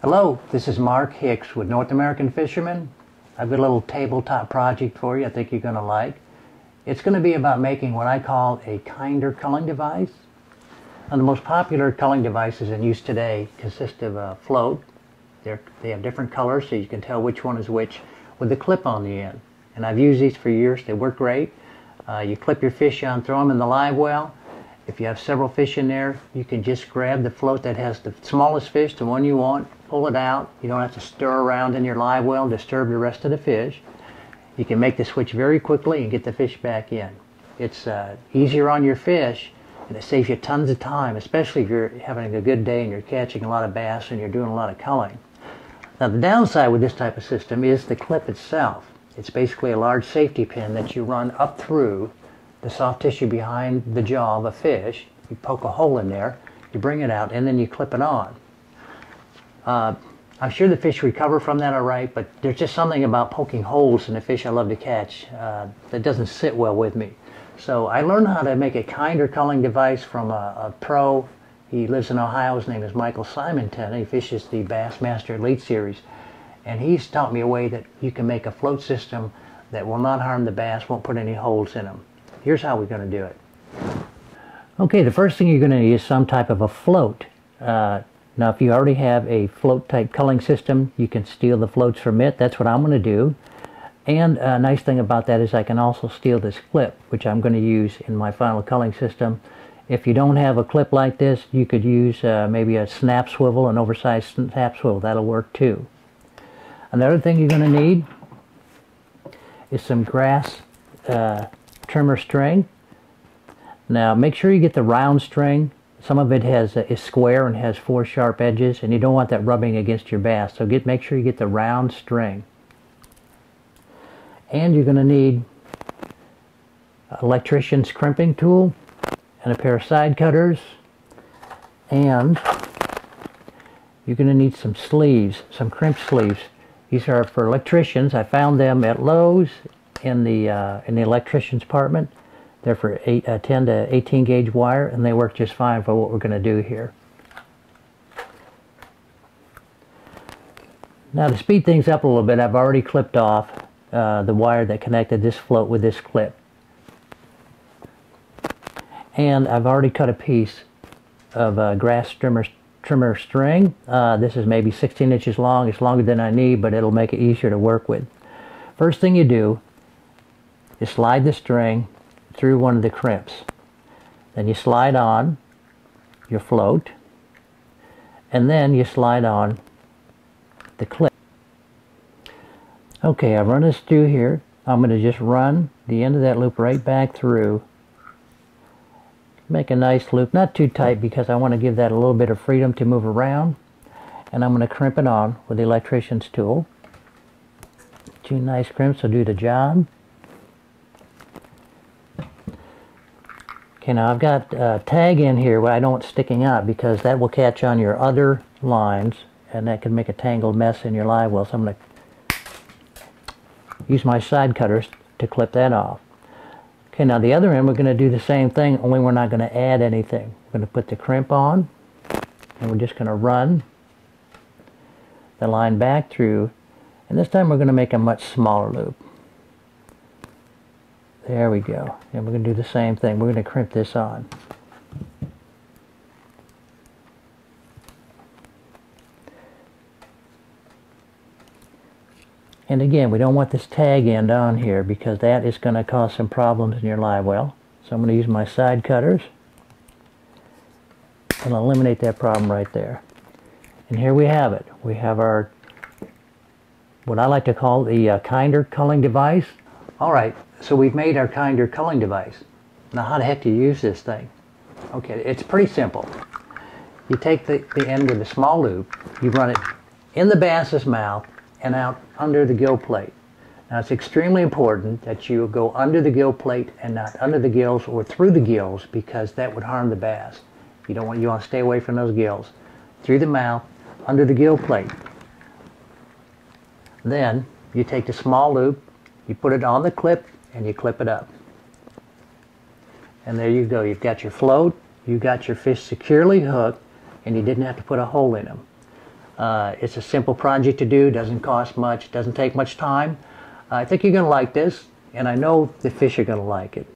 Hello, this is Mark Hicks with North American Fishermen. I've got a little tabletop project for you I think you're going to like. It's going to be about making what I call a kinder culling device. Now, the most popular culling devices in use today consist of a float. They have different colors so you can tell which one is which with the clip on the end. And I've used these for years. They work great. You clip your fish on, throw them in the live well. If you have several fish in there, you can just grab the float that has the smallest fish, the one you want, pull it out. You don't have to stir around in your live well and disturb the rest of the fish. You can make the switch very quickly and get the fish back in. It's easier on your fish, and it saves you tons of time, especially if you're having a good day and you're catching a lot of bass and you're doing a lot of culling. Now, the downside with this type of system is the clip itself. It's basically a large safety pin that you run up through the soft tissue behind the jaw of a fish. You poke a hole in there, you bring it out, and then you clip it on. I'm sure the fish recover from that all right, but there's just something about poking holes in the fish I love to catch that doesn't sit well with me. So I learned how to make a kinder culling device from a pro. He lives in Ohio. His name is Michael Simonton. He fishes the Bassmaster Elite Series. And he's taught me a way that you can make a float system that will not harm the bass, won't put any holes in them. Here's how we're going to do it. Okay, the first thing you're going to need is some type of a float. Now, if you already have a float type culling system, you can steal the floats from it. That's what I'm going to do. And a nice thing about that is I can also steal this clip, which I'm going to use in my final culling system. If you don't have a clip like this, you could use maybe a snap swivel, an oversized snap swivel. That'll work too. Another thing you're going to need is some grass trimmer string. Now make sure you get the round string. Some of it is square and has 4 sharp edges, and you don't want that rubbing against your bass. So make sure you get the round string. And you're going to need an electrician's crimping tool and a pair of side cutters, and you're going to need some sleeves, some crimp sleeves. These are for electricians. I found them at Lowe's in the electrician's department. They're for 10 to 18 gauge wire, and they work just fine for what we're going to do here. Now, to speed things up a little bit, I've already clipped off the wire that connected this float with this clip. And I've already cut a piece of grass trimmer string. This is maybe 16 inches long. It's longer than I need, but it'll make it easier to work with. First thing you do is slide the string through one of the crimps. Then you slide on your float, and then you slide on the clip. Okay, I've run this through here. I'm going to just run the end of that loop right back through. Make a nice loop, not too tight because I want to give that a little bit of freedom to move around. And I'm going to crimp it on with the electrician's tool. 2 nice crimps will do the job. Okay, now I've got a tag in here where I don't want it sticking out because that will catch on your other lines and that can make a tangled mess in your live well. So I'm going to use my side cutters to clip that off. Okay, now the other end we're going to do the same thing, only we're not going to add anything. We're going to put the crimp on, and we're just going to run the line back through, and this time we're going to make a much smaller loop. There we go. And we're going to do the same thing. We're going to crimp this on. And again, we don't want this tag end on here because that is going to cause some problems in your live well. So I'm going to use my side cutters and eliminate that problem right there. And here we have it. We have our, what I like to call the kinder culling device. Alright, so we've made our kinder culling device. Now how the heck do you use this thing? Okay, it's pretty simple. You take the end with a small loop, you run it in the bass's mouth and out under the gill plate. Now it's extremely important that you go under the gill plate and not under the gills or through the gills because that would harm the bass. You want to stay away from those gills. Through the mouth, under the gill plate. Then you take the small loop, you put it on the clip, and you clip it up. And there you go. You've got your float, you got your fish securely hooked, and you didn't have to put a hole in them. It's a simple project to do, doesn't cost much, doesn't take much time. I think you're going to like this, and I know the fish are going to like it.